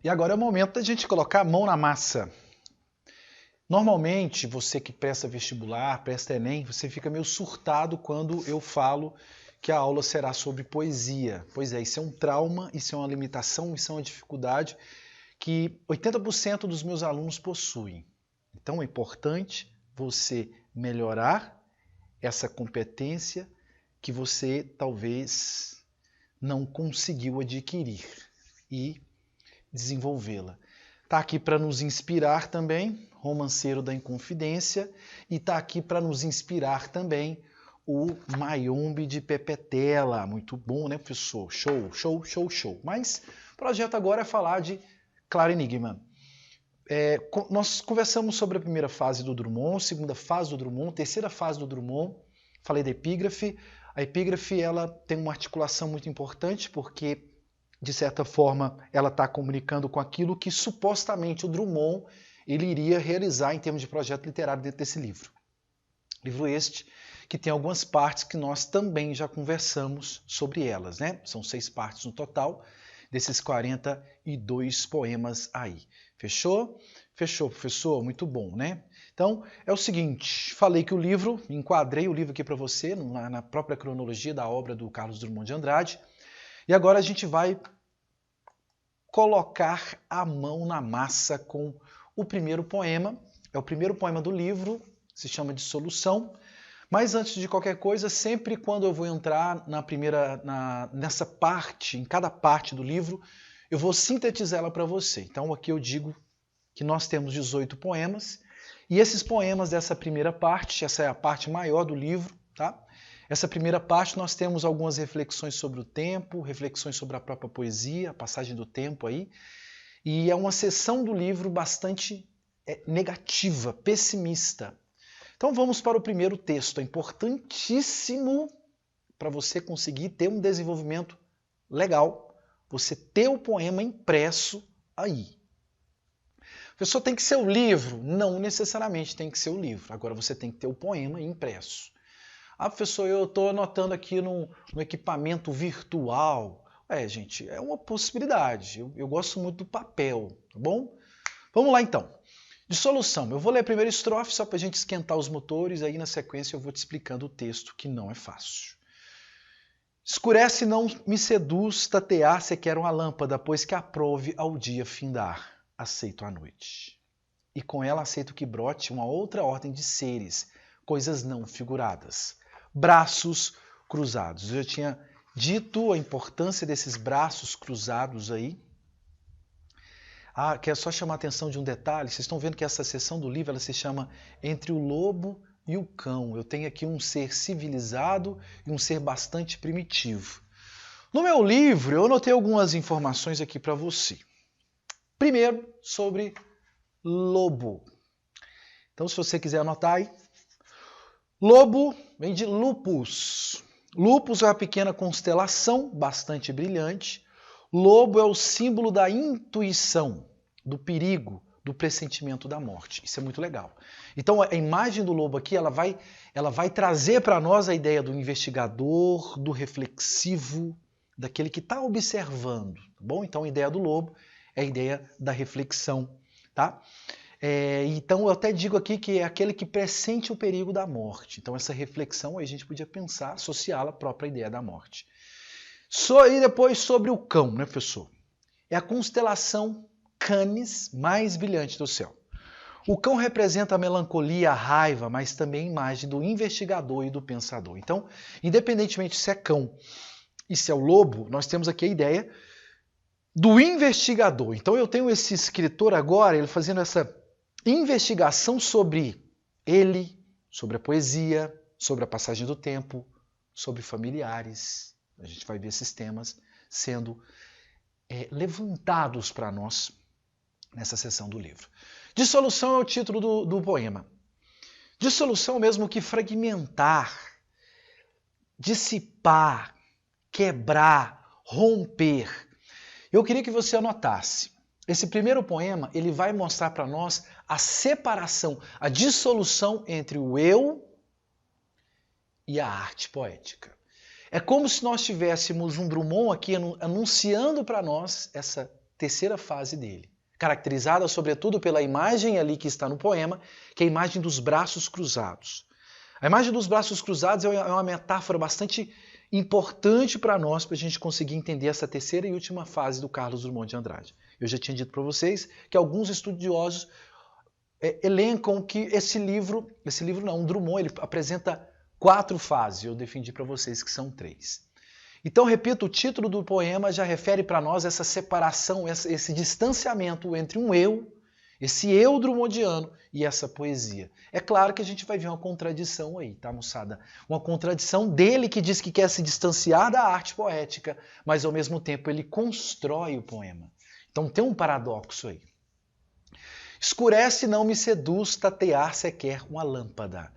E agora é o momento da gente colocar a mão na massa. Normalmente, você que presta vestibular, presta Enem, você fica meio surtado quando eu falo que a aula será sobre poesia. Pois é, isso é um trauma, isso é uma limitação, isso é uma dificuldade que 80% dos meus alunos possuem. Então é importante você melhorar essa competência que você talvez não conseguiu adquirir e desenvolvê-la. Está aqui para nos inspirar também, Romanceiro da Inconfidência, e está aqui para nos inspirar também o Mayombe de Pepetela. Muito bom, né, professor? Show, show, show, show. Mas o projeto agora é falar de Claro Enigma. Nós conversamos sobre a primeira fase do Drummond, segunda fase do Drummond, terceira fase do Drummond. Falei da epígrafe. A epígrafe ela tem uma articulação muito importante porque, de certa forma, ela está comunicando com aquilo que supostamente o Drummond ele iria realizar em termos de projeto literário dentro desse livro. Livro este que tem algumas partes que nós também já conversamos sobre elas, né? São 6 partes no total, desses 42 poemas aí. Fechou? Fechou, professor? Muito bom, né? Então, é o seguinte, falei que o livro, enquadrei o livro aqui para você, na própria cronologia da obra do Carlos Drummond de Andrade, e agora a gente vai colocar a mão na massa com o primeiro poema. É o primeiro poema do livro, se chama Dissolução. Mas antes de qualquer coisa, sempre quando eu vou entrar nessa parte, em cada parte do livro, eu vou sintetizá-la para você. Então aqui eu digo que nós temos 18 poemas, e esses poemas dessa primeira parte, essa é a parte maior do livro, tá? Essa primeira parte nós temos algumas reflexões sobre o tempo, reflexões sobre a própria poesia, a passagem do tempo aí, e é uma seção do livro bastante negativa, pessimista. Então vamos para o primeiro texto, é importantíssimo para você conseguir ter um desenvolvimento legal, você ter o poema impresso aí. Professor, tem que ser o livro? Não necessariamente tem que ser o livro, agora você tem que ter o poema impresso. Ah, professor, eu estou anotando aqui no equipamento virtual. Gente, é uma possibilidade. Eu gosto muito do papel, tá bom? Vamos lá então. Dissolução. Eu vou ler a primeira estrofe só para a gente esquentar os motores, aí na sequência eu vou te explicando o texto, que não é fácil. Escurece e não me seduz tatear sequer uma lâmpada, pois que aprove ao dia findar. Aceito a noite. E com ela aceito que brote uma outra ordem de seres, coisas não figuradas. Braços cruzados. Eu já tinha dito a importância desses braços cruzados aí. Quero só chamar a atenção de um detalhe. Vocês estão vendo que essa seção do livro ela se chama Entre o Lobo e o Cão. Eu tenho aqui um ser civilizado e um ser bastante primitivo. No meu livro, eu anotei algumas informações aqui para você. Primeiro, sobre lobo. Então, se você quiser anotar aí. Lobo vem de lupus. Lupus é uma pequena constelação, bastante brilhante. Lobo é o símbolo da intuição, do perigo, do pressentimento da morte. Isso é muito legal. Então a imagem do lobo aqui, ela vai trazer para nós a ideia do investigador, do reflexivo, daquele que está observando. Tá bom? Então a ideia do lobo é a ideia da reflexão. Tá? Então eu até digo aqui que é aquele que pressente o perigo da morte. Então essa reflexão aí a gente podia pensar, associá-la à própria ideia da morte. E depois sobre o cão, né, professor? É a constelação Canis mais brilhante do céu. O cão representa a melancolia, a raiva, mas também a imagem do investigador e do pensador. Então, independentemente se é cão e se é o lobo, nós temos aqui a ideia do investigador. Então eu tenho esse escritor agora, ele fazendo essa investigação sobre ele, sobre a poesia, sobre a passagem do tempo, sobre familiares. A gente vai ver esses temas sendo levantados para nós nessa seção do livro. Dissolução é o título do poema. Dissolução é o mesmo que fragmentar, dissipar, quebrar, romper. Eu queria que você anotasse. Esse primeiro poema ele vai mostrar para nós a separação, a dissolução entre o eu e a arte poética. É como se nós tivéssemos um Drummond aqui anunciando para nós essa terceira fase dele, caracterizada sobretudo pela imagem ali que está no poema, que é a imagem dos braços cruzados. A imagem dos braços cruzados é uma metáfora bastante importante para nós, para a gente conseguir entender essa terceira e última fase do Carlos Drummond de Andrade. Eu já tinha dito para vocês que alguns estudiosos elencam que esse livro não, o Drummond, ele apresenta 4 fases, eu defendi para vocês que são 3. Então, repito, o título do poema já refere para nós essa separação, esse distanciamento entre um eu, esse eu drummondiano e essa poesia. É claro que a gente vai ver uma contradição aí, tá, moçada? Uma contradição dele que diz que quer se distanciar da arte poética, mas ao mesmo tempo ele constrói o poema. Então tem um paradoxo aí. Escurece, não me seduz, tatear sequer uma lâmpada.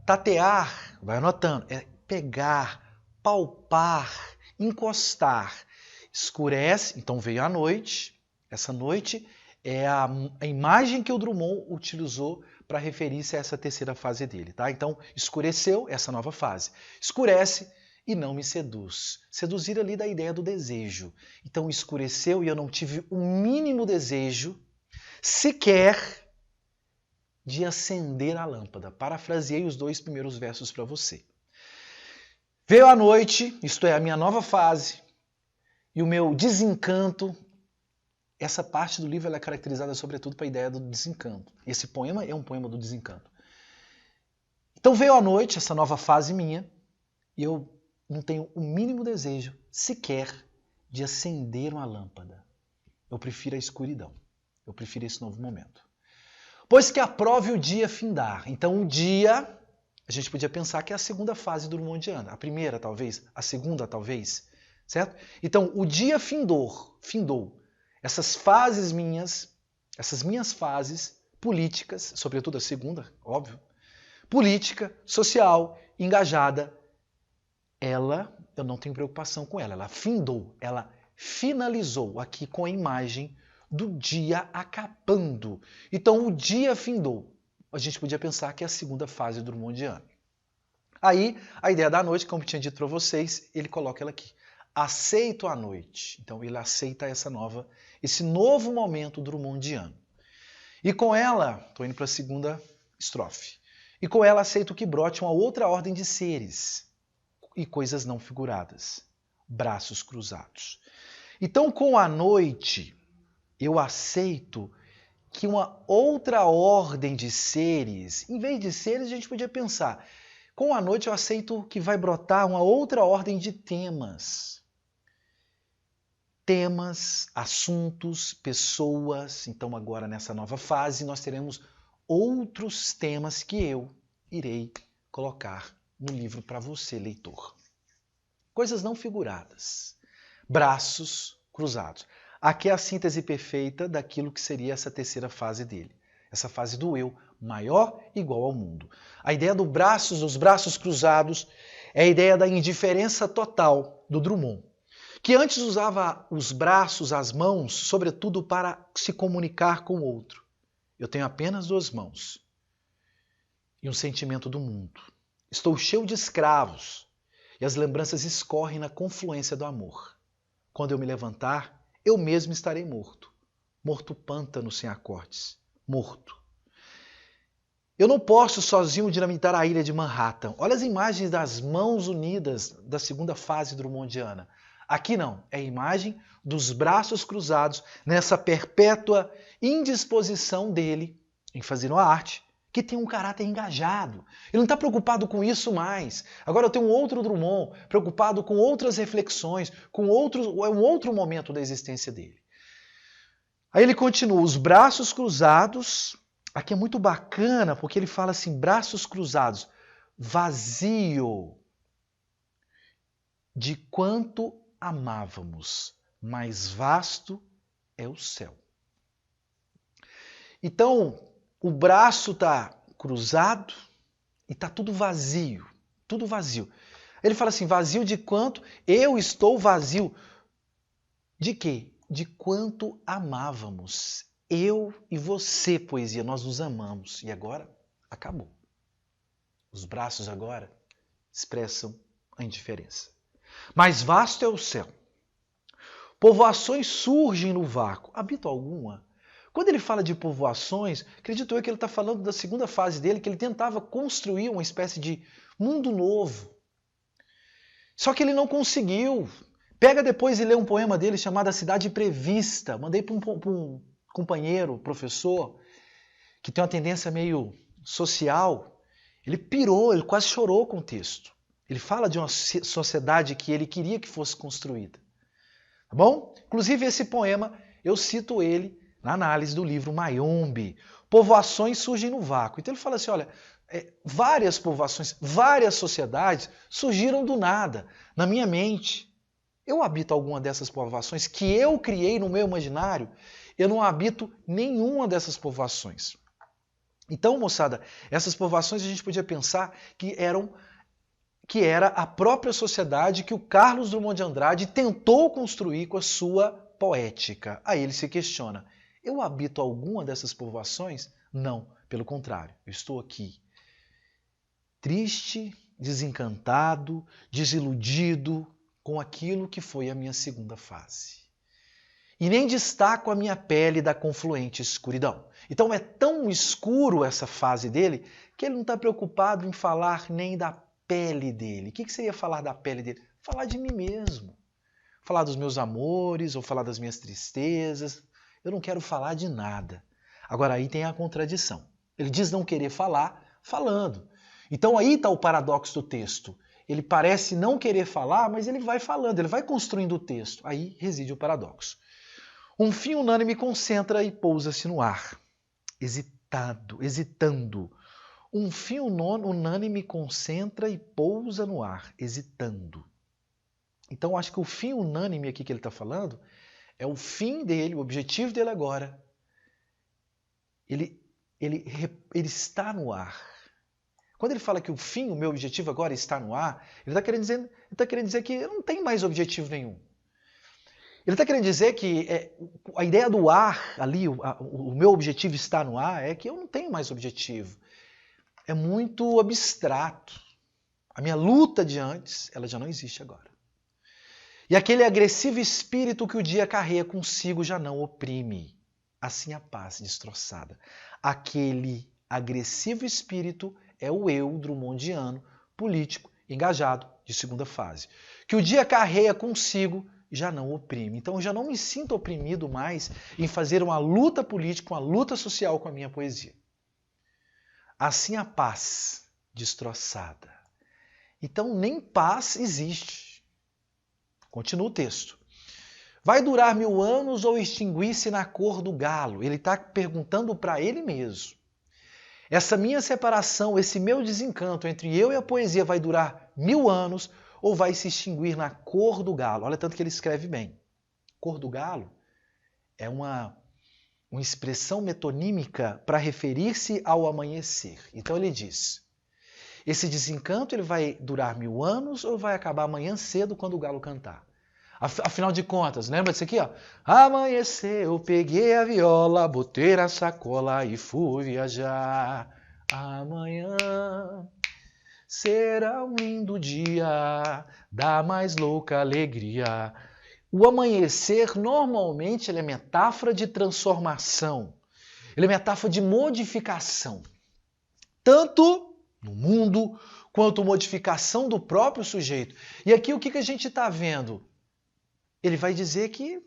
Tatear, vai anotando, é pegar, palpar, encostar. Escurece, então veio a noite. Essa noite é a imagem que o Drummond utilizou para referir-se a essa terceira fase dele. Tá? Então, escureceu, essa nova fase. Escurece e não me seduz. Seduzir ali da ideia do desejo. Então, escureceu e eu não tive o mínimo desejo sequer de acender a lâmpada. Parafraseei os 2 primeiros versos para você. Veio a noite, isto é, a minha nova fase, e o meu desencanto. Essa parte do livro ela é caracterizada sobretudo pela ideia do desencanto. Esse poema é um poema do desencanto. Então veio a noite, essa nova fase minha, e eu não tenho o mínimo desejo sequer de acender uma lâmpada. Eu prefiro a escuridão. Eu prefiro esse novo momento. Pois que aprove o dia findar. Então o dia, a gente podia pensar que é a segunda fase do Drummondiano. A primeira talvez, a segunda talvez, certo? Então o dia findou. Essas fases minhas, essas minhas fases políticas, sobretudo a segunda, óbvio, política, social, engajada, eu não tenho preocupação com ela findou, ela finalizou aqui com a imagem do dia acabando. Então o dia findou. A gente podia pensar que é a segunda fase do Drummondiano. Aí, a ideia da noite, como eu tinha dito para vocês, ele coloca ela aqui. Aceito a noite. Então ele aceita esse novo momento drummondiano. E com ela, estou indo para a segunda estrofe, e com ela aceito que brote uma outra ordem de seres e coisas não figuradas, braços cruzados. Então com a noite, eu aceito que uma outra ordem de seres, em vez de seres, a gente podia pensar, com a noite eu aceito que vai brotar uma outra ordem de temas. Temas, assuntos, pessoas. Então agora nessa nova fase nós teremos outros temas que eu irei colocar no livro para você, leitor. Coisas não figuradas. Braços cruzados. Aqui é a síntese perfeita daquilo que seria essa terceira fase dele. Essa fase do eu, maior igual ao mundo. A ideia dos braços cruzados, é a ideia da indiferença total do Drummond, que antes usava os braços, as mãos, sobretudo para se comunicar com o outro. Eu tenho apenas 2 mãos e um sentimento do mundo. Estou cheio de escravos e as lembranças escorrem na confluência do amor. Quando eu me levantar, eu mesmo estarei morto. Morto pântano sem acordes. Morto. Eu não posso sozinho dinamitar a ilha de Manhattan. Olha as imagens das mãos unidas da segunda fase drummondiana. Aqui não, é a imagem dos braços cruzados nessa perpétua indisposição dele em fazer uma arte que tem um caráter engajado. Ele não está preocupado com isso mais. Agora eu tenho um outro Drummond, preocupado com outras reflexões, com um outro momento da existência dele. Aí ele continua, os braços cruzados, aqui é muito bacana, porque ele fala assim, braços cruzados, vazio de quanto amávamos, mais vasto é o céu. Então, o braço está cruzado e está tudo vazio, tudo vazio. Ele fala assim, vazio de quanto? Eu estou vazio. De quê? De quanto amávamos. Eu e você, poesia, nós nos amamos. E agora, acabou. Os braços agora expressam a indiferença. Mais vasto é o céu. Povoações surgem no vácuo. Habito alguma? Quando ele fala de povoações, acredito eu que ele está falando da segunda fase dele, que ele tentava construir uma espécie de mundo novo. Só que ele não conseguiu. Pega depois e lê um poema dele chamado A Cidade Prevista. Mandei para um companheiro, professor, que tem uma tendência meio social. Ele pirou, ele quase chorou com o texto. Ele fala de uma sociedade que ele queria que fosse construída. Tá bom? Inclusive esse poema, eu cito ele na análise do livro Mayombe. Povoações surgem no vácuo. Então ele fala assim, olha, várias povoações, várias sociedades surgiram do nada, na minha mente. Eu habito alguma dessas povoações que eu criei no meu imaginário, eu não habito nenhuma dessas povoações. Então, moçada, essas povoações a gente podia pensar que era a própria sociedade que o Carlos Drummond de Andrade tentou construir com a sua poética. Aí ele se questiona, eu habito alguma dessas povoações? Não, pelo contrário, eu estou aqui triste, desencantado, desiludido com aquilo que foi a minha segunda fase. E nem destaco a minha pele da confluente escuridão. Então é tão escuro essa fase dele que ele não está preocupado em falar nem da pele dele. O que seria falar da pele dele? Falar de mim mesmo. Falar dos meus amores ou falar das minhas tristezas. Eu não quero falar de nada. Agora aí tem a contradição. Ele diz não querer falar, falando. Então aí está o paradoxo do texto. Ele parece não querer falar, mas ele vai falando, ele vai construindo o texto. Aí reside o paradoxo. Um fim unânime concentra e pousa-se no ar, hesitando. Um fim unânime concentra e pousa no ar, hesitando. Então acho que o fim unânime aqui que ele está falando é o fim dele, o objetivo dele agora. Ele está no ar. Quando ele fala que o fim, o meu objetivo agora está no ar, ele está querendo dizer que eu não tenho mais objetivo nenhum. Ele está querendo dizer que a ideia do ar ali, o meu objetivo está no ar, é que eu não tenho mais objetivo. É muito abstrato. A minha luta de antes, ela já não existe agora. E aquele agressivo espírito que o dia carrega consigo já não oprime. Assim a paz destroçada. Aquele agressivo espírito é o eu drummondiano, político, engajado, de segunda fase. Que o dia carrega consigo já não oprime. Então eu já não me sinto oprimido mais em fazer uma luta política, uma luta social com a minha poesia. Assim a paz destroçada. Então nem paz existe. Continua o texto. Vai durar 1000 anos ou extinguir-se na cor do galo? Ele está perguntando para ele mesmo. Essa minha separação, esse meu desencanto entre eu e a poesia vai durar 1000 anos ou vai se extinguir na cor do galo? Olha tanto que ele escreve bem. Cor do galo é uma expressão metonímica para referir-se ao amanhecer. Então ele diz, esse desencanto ele vai durar 1000 anos ou vai acabar amanhã cedo quando o galo cantar? Afinal de contas, lembra disso aqui? Ó? Amanheceu, peguei a viola, botei na sacola e fui viajar. Amanhã será um lindo dia, da mais louca alegria. O amanhecer, normalmente, ele é metáfora de transformação. Ele é metáfora de modificação. Tanto no mundo, quanto modificação do próprio sujeito. E aqui o que a gente está vendo? Ele vai dizer que,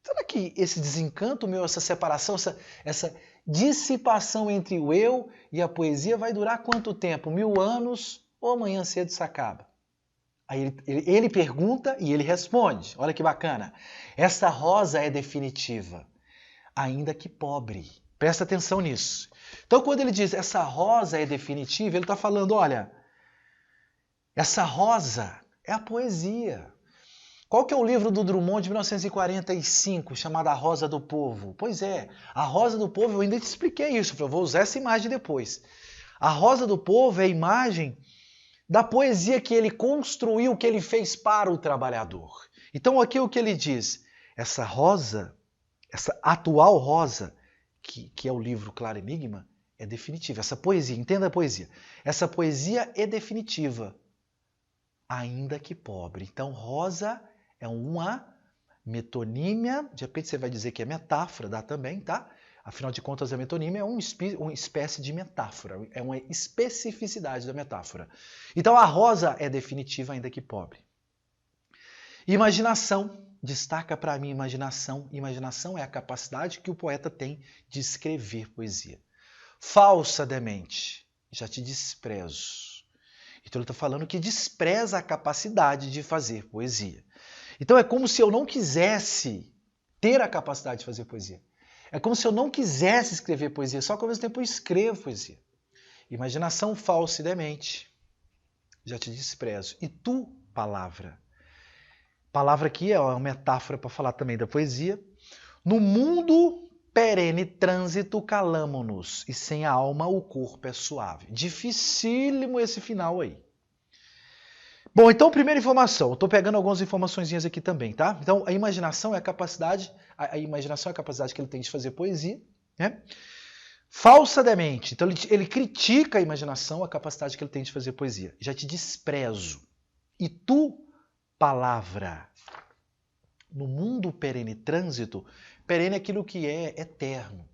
será que esse desencanto meu, essa separação, essa dissipação entre o eu e a poesia vai durar quanto tempo? 1000 anos ou amanhã cedo isso acaba? Aí ele pergunta e ele responde. Olha que bacana. Essa rosa é definitiva, ainda que pobre. Presta atenção nisso. Então quando ele diz essa rosa é definitiva, ele está falando, olha, essa rosa é a poesia. Qual que é o livro do Drummond de 1945, chamado A Rosa do Povo? Pois é, A Rosa do Povo, eu ainda te expliquei isso, eu vou usar essa imagem depois. A Rosa do Povo é a imagem da poesia que ele construiu, que ele fez para o trabalhador. Então aqui o que ele diz, essa rosa, essa atual rosa, que é o livro Claro Enigma, é definitiva. Essa poesia, entenda a poesia, essa poesia é definitiva, ainda que pobre. Então rosa é uma Metonímia, de repente você vai dizer que é metáfora, dá também, tá? Afinal de contas, a metonímia é uma espécie de metáfora, é uma especificidade da metáfora. Então a rosa é definitiva, ainda que pobre. Imaginação, destaca para mim imaginação. Imaginação é a capacidade que o poeta tem de escrever poesia. Falsa demente, já te desprezo. Então ele está falando que despreza a capacidade de fazer poesia. Então é como se eu não quisesse ter a capacidade de fazer poesia. É como se eu não quisesse escrever poesia, só que ao mesmo tempo eu escrevo poesia. Imaginação falsa e demente, já te desprezo. E tu, palavra. Palavra aqui é uma metáfora para falar também da poesia. No mundo perene trânsito calamo-nos, e sem a alma o corpo é suave. Dificílimo esse final aí. Bom, então primeira informação, eu estou pegando algumas informaçõezinhas aqui também, tá? Então a imaginação é a capacidade que ele tem de fazer poesia, né? Falsa demente, então ele critica a imaginação, a capacidade que ele tem de fazer poesia. Já te desprezo. E tu, palavra. No mundo perene trânsito, perene é aquilo que é eterno.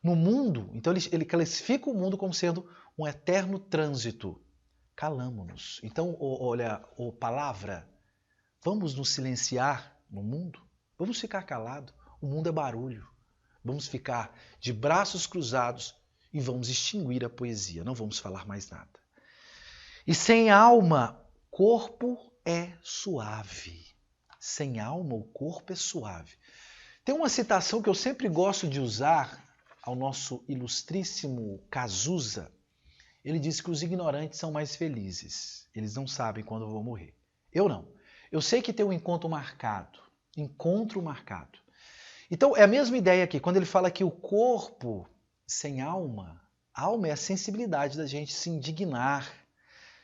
No mundo, então ele classifica o mundo como sendo um eterno trânsito. Calamo-nos. Então, olha, palavra, vamos nos silenciar no mundo? Vamos ficar calados? O mundo é barulho. Vamos ficar de braços cruzados e vamos extinguir a poesia. Não vamos falar mais nada. E sem alma, corpo é suave. Sem alma, o corpo é suave. Tem uma citação que eu sempre gosto de usar ao nosso ilustríssimo Cazuza. Ele diz que os ignorantes são mais felizes. Eles não sabem quando vão morrer. Eu não. Eu sei que tem um encontro marcado. Encontro marcado. Então, é a mesma ideia aqui. Quando ele fala que o corpo sem alma, alma é a sensibilidade da gente se indignar,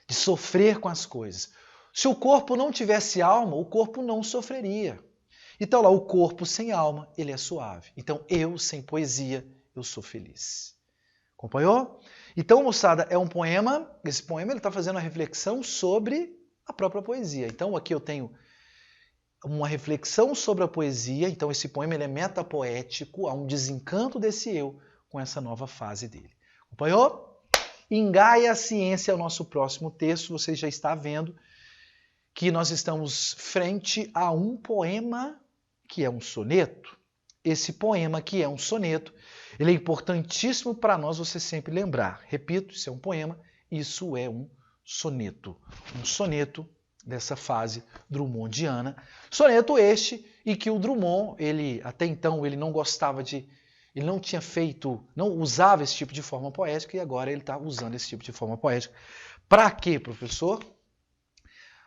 de sofrer com as coisas. Se o corpo não tivesse alma, o corpo não sofreria. Então, lá, o corpo sem alma, ele é suave. Então, eu, sem poesia, eu sou feliz. Acompanhou? Então, moçada, é um poema. Esse poema ele está fazendo uma reflexão sobre a própria poesia. Então, aqui eu tenho uma reflexão sobre a poesia. Então, esse poema ele é metapoético. Há um desencanto desse eu com essa nova fase dele. Acompanhou? Engaia a ciência é o nosso próximo texto. Você já está vendo que nós estamos frente a um poema que é um soneto. Esse poema que é um soneto, ele é importantíssimo para nós você sempre lembrar. Repito, isso é um poema, isso é um soneto. Um soneto dessa fase drummondiana. Soneto este e que o Drummond, ele até então ele não gostava de, ele não tinha feito, não usava esse tipo de forma poética e agora ele está usando esse tipo de forma poética. Para quê, professor?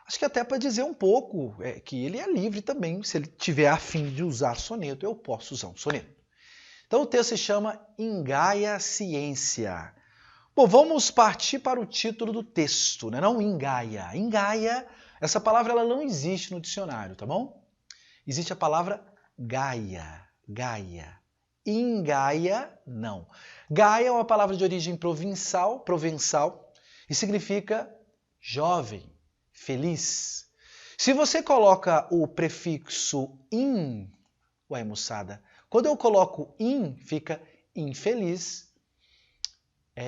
Acho que até para dizer um pouco que ele é livre também, se ele tiver a fim de usar soneto, eu posso usar um soneto. Então o texto se chama Engaia Ciência. Bom, vamos partir para o título do texto, né? Não engaia. Engaia, essa palavra ela não existe no dicionário, tá bom? Existe a palavra gaia, gaia. Engaia, não. Gaia é uma palavra de origem provençal e significa jovem, feliz. Se você coloca o prefixo in, ué, moçada, quando eu coloco in, fica infeliz,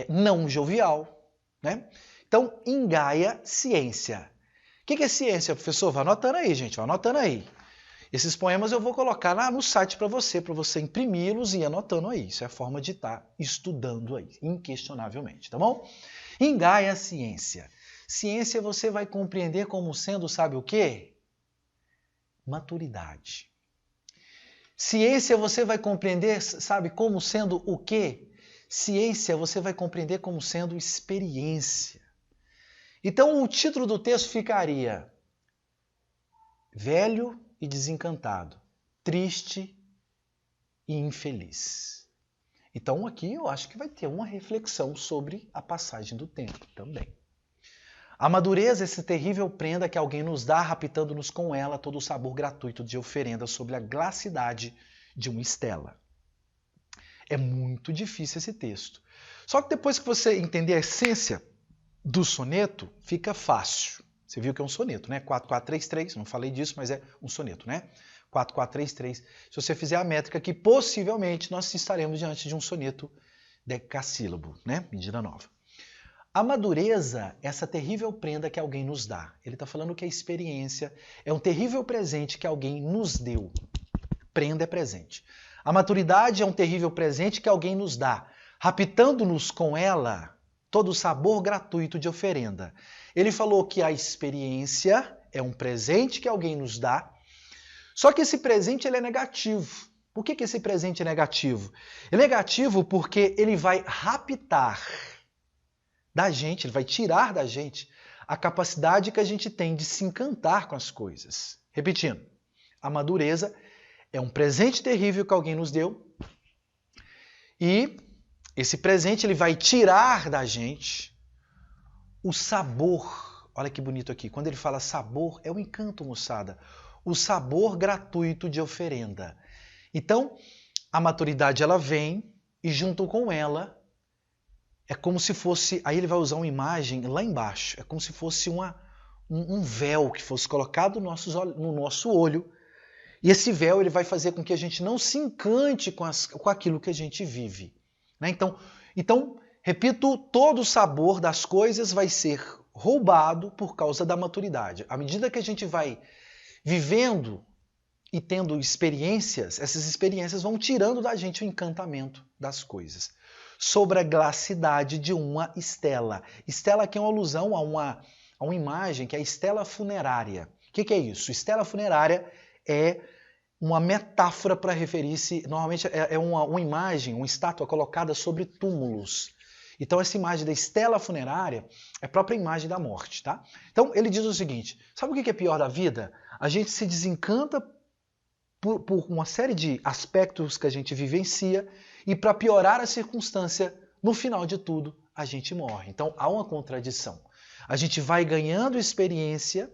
não jovial, né? Então, engaia ciência. O que é ciência, professor? Vai anotando aí, gente, vai anotando aí. Esses poemas eu vou colocar lá no site para você imprimi-los e ir anotando aí. Isso é a forma de estar estudando aí, inquestionavelmente, tá bom? Engaia ciência. Ciência você vai compreender como sendo, sabe o quê? Maturidade. Ciência você vai compreender, sabe, como sendo o quê? Ciência você vai compreender como sendo experiência. Então o título do texto ficaria Velho e desencantado, triste e infeliz. Então aqui eu acho que vai ter uma reflexão sobre a passagem do tempo também. A madureza é essa terrível prenda que alguém nos dá, raptando-nos com ela todo o sabor gratuito de oferenda sobre a glacidade de uma estela. É muito difícil esse texto. Só que depois que você entender a essência do soneto, fica fácil. Você viu que é um soneto, né? 4-4-3-3, não falei disso, mas é um soneto, né? 4433. Se você fizer a métrica aqui, possivelmente nós estaremos diante de um soneto decassílabo, né? Medida nova. A madureza, essa terrível prenda que alguém nos dá. Ele está falando que a experiência é um terrível presente que alguém nos deu. Prenda é presente. A maturidade é um terrível presente que alguém nos dá, raptando-nos com ela todo o sabor gratuito de oferenda. Ele falou que a experiência é um presente que alguém nos dá, só que esse presente ele é negativo. Por que esse presente é negativo? É negativo porque ele vai raptar da gente, ele vai tirar da gente a capacidade que a gente tem de se encantar com as coisas. Repetindo, a madureza é um presente terrível que alguém nos deu e esse presente ele vai tirar da gente o sabor. Olha que bonito aqui. Quando ele fala sabor, é o encanto, moçada. O sabor gratuito de oferenda. Então, a maturidade ela vem e junto com ela é como se fosse, aí ele vai usar uma imagem lá embaixo, é como se fosse um véu que fosse colocado no nosso olho, e esse véu ele vai fazer com que a gente não se encante com aquilo que a gente vive. Né? Então, repito, todo o sabor das coisas vai ser roubado por causa da maturidade. À medida que a gente vai vivendo e tendo experiências, essas experiências vão tirando da gente o encantamento das coisas. Sobre a glacidade de uma estela. Estela aqui é uma alusão a uma imagem que é a estela funerária. O que é isso? Estela funerária é uma metáfora para referir-se, normalmente é uma imagem, uma estátua colocada sobre túmulos. Então essa imagem da estela funerária é a própria imagem da morte, tá? Então ele diz o seguinte, sabe o que é pior da vida? A gente se desencanta por uma série de aspectos que a gente vivencia e para piorar a circunstância, no final de tudo, a gente morre. Então há uma contradição. A gente vai ganhando experiência,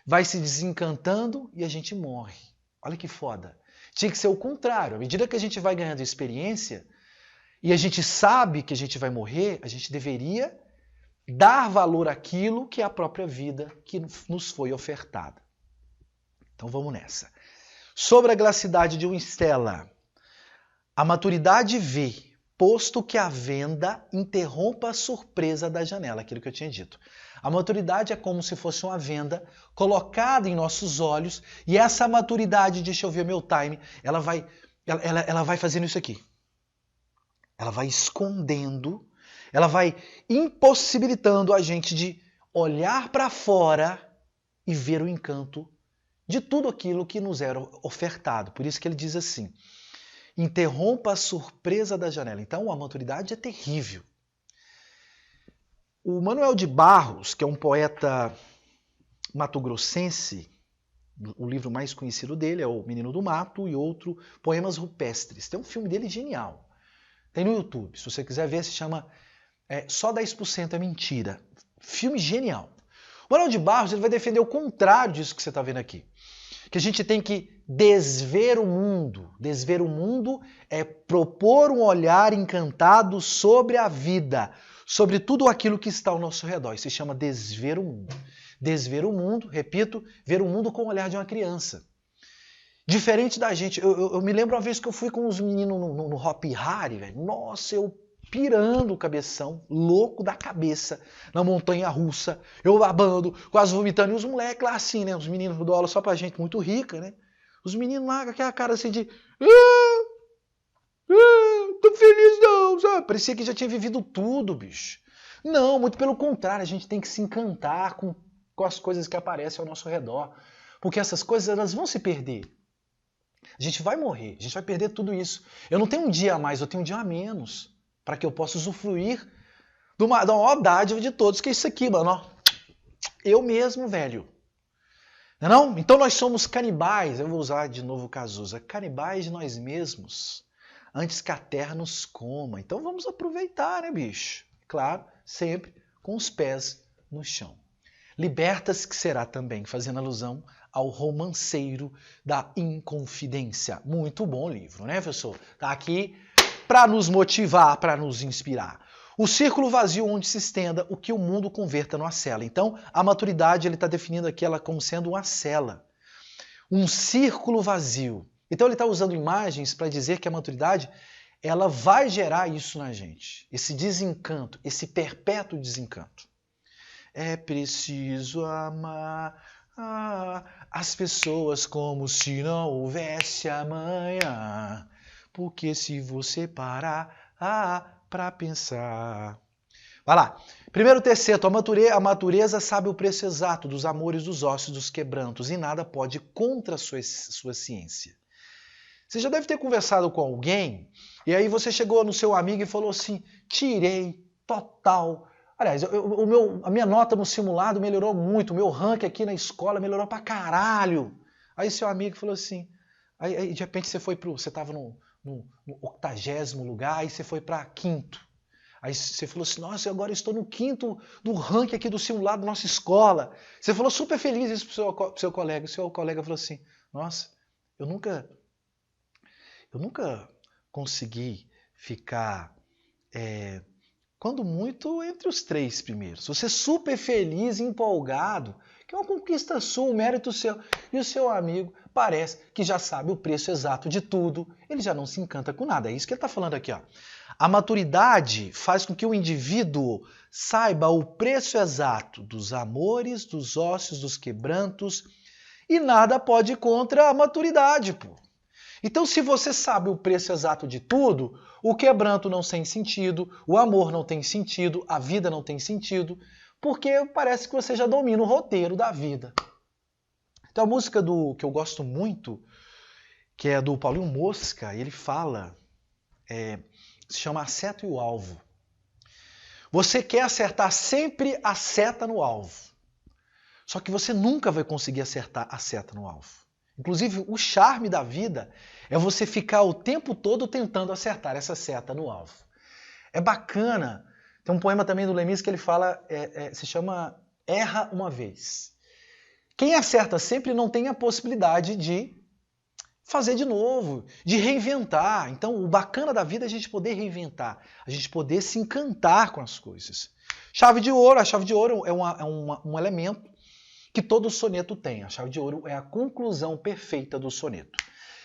vai se desencantando e a gente morre. Olha que foda. Tinha que ser o contrário. À medida que a gente vai ganhando experiência e a gente sabe que a gente vai morrer, a gente deveria dar valor àquilo que é a própria vida que nos foi ofertada. Então vamos nessa. Sobre a glacidade de uma estela, a maturidade vê, posto que a venda interrompa a surpresa da janela, aquilo que eu tinha dito. A maturidade é como se fosse uma venda colocada em nossos olhos e essa maturidade, deixa eu ver meu time, ela vai fazendo isso aqui. Ela vai escondendo, ela vai impossibilitando a gente de olhar para fora e ver o encanto de tudo aquilo que nos era ofertado. Por isso que ele diz assim, interrompa a surpresa da janela. Então a maturidade é terrível. O Manuel de Barros, que é um poeta mato-grossense, o livro mais conhecido dele é O Menino do Mato e outro, Poemas Rupestres. Tem um filme dele genial. Tem no YouTube, se você quiser ver, se chama Só 10% é Mentira. Filme genial. O Manuel de Barros ele vai defender o contrário disso que você está vendo aqui. Que a gente tem que desver o mundo. Desver o mundo é propor um olhar encantado sobre a vida, sobre tudo aquilo que está ao nosso redor. Isso se chama desver o mundo. Desver o mundo, repito, ver o mundo com o olhar de uma criança. Diferente da gente. Eu me lembro uma vez que eu fui com os meninos no Hop Hari, velho. Nossa, eu pirando o cabeção, louco da cabeça, na montanha russa, eu babando, quase vomitando, e os moleques lá assim, né, os meninos dão aula só pra gente muito rica, né, os meninos lá com aquela cara assim de tô feliz não, sabe, parecia que já tinha vivido tudo, bicho. Não, muito pelo contrário, a gente tem que se encantar com as coisas que aparecem ao nosso redor, porque essas coisas elas vão se perder. A gente vai morrer, a gente vai perder tudo isso. Eu não tenho um dia a mais, eu tenho um dia a menos, para que eu possa usufruir da maior dádiva de todos, que é isso aqui, mano. Ó. Eu mesmo, velho. Não é não? Então nós somos canibais, eu vou usar de novo o Cazuza, canibais de nós mesmos, antes que a terra nos coma. Então vamos aproveitar, né, bicho? Claro, sempre com os pés no chão. Libertas que será também, fazendo alusão ao romanceiro da Inconfidência. Muito bom livro, né, professor? Tá aqui para nos motivar, para nos inspirar. O círculo vazio onde se estenda o que o mundo converta numa cela. Então, a maturidade ele está definindo aqui ela como sendo uma cela. um círculo vazio. Então ele está usando imagens para dizer que a maturidade ela vai gerar isso na gente, esse desencanto, esse perpétuo desencanto. É preciso amar as pessoas como se não houvesse amanhã, porque se você parar para pensar... Vai lá. Primeiro terceto, a natureza sabe o preço exato dos amores, dos ossos, dos quebrantos, e nada pode contra a sua ciência. Você já deve ter conversado com alguém, e aí você chegou no seu amigo e falou assim, tirei, total. Aliás, a minha nota no simulado melhorou muito, o meu ranking aqui na escola melhorou pra caralho. Aí seu amigo falou assim, aí de repente você estava no 80º lugar, aí você foi para 5º. Aí você falou assim, nossa, agora estou no 5º do ranking aqui do simulado da nossa escola. Você falou super feliz isso pro seu colega. O seu colega falou assim, nossa, eu nunca consegui ficar, quando muito, entre os 3 primeiros. Você super feliz, empolgado, que é uma conquista sua, um mérito seu. E o seu amigo parece que já sabe o preço exato de tudo, ele já não se encanta com nada. É isso que ele está falando aqui, ó. A maturidade faz com que o indivíduo saiba o preço exato dos amores, dos ossos, dos quebrantos, e nada pode ir contra a maturidade, pô. Então, se você sabe o preço exato de tudo, o quebranto não tem sentido, o amor não tem sentido, a vida não tem sentido, porque parece que você já domina o roteiro da vida. Então, a música que eu gosto muito, que é do Paulinho Mosca, ele fala, se chama A Seta e o Alvo. Você quer acertar sempre a seta no alvo, só que você nunca vai conseguir acertar a seta no alvo. Inclusive, o charme da vida é você ficar o tempo todo tentando acertar essa seta no alvo. É bacana. Tem um poema também do Lemis que ele fala, se chama Erra uma Vez. Quem acerta sempre não tem a possibilidade de fazer de novo, de reinventar. Então, o bacana da vida é a gente poder reinventar, a gente poder se encantar com as coisas. Chave de ouro, a chave de ouro é um elemento que todo soneto tem. A chave de ouro é a conclusão perfeita do soneto.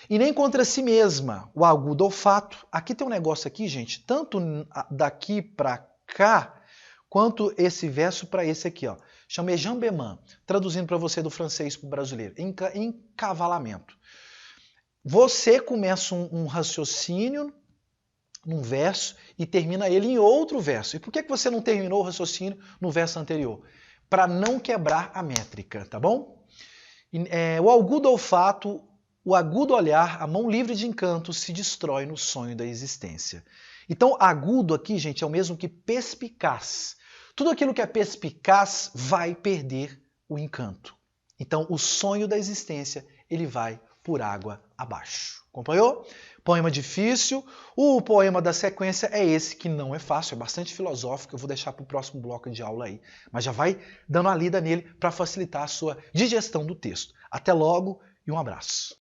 E nem contra si mesma, o agudo olfato. Aqui tem um negócio aqui, gente, tanto daqui para cá, quanto esse verso para esse aqui, ó. Chama jambemã, traduzindo para você do francês para o brasileiro, encavalamento. Você começa um raciocínio num verso e termina ele em outro verso. E por que você não terminou o raciocínio no verso anterior? Para não quebrar a métrica, tá bom? O agudo olfato, o agudo olhar, a mão livre de encanto se destrói no sonho da existência. Então, agudo aqui, gente, é o mesmo que perspicaz. Tudo aquilo que é perspicaz vai perder o encanto. Então, o sonho da existência, ele vai por água abaixo. Acompanhou? Poema difícil. O poema da sequência é esse, que não é fácil, é bastante filosófico. Eu vou deixar para o próximo bloco de aula aí. Mas já vai dando a lida nele para facilitar a sua digestão do texto. Até logo e um abraço.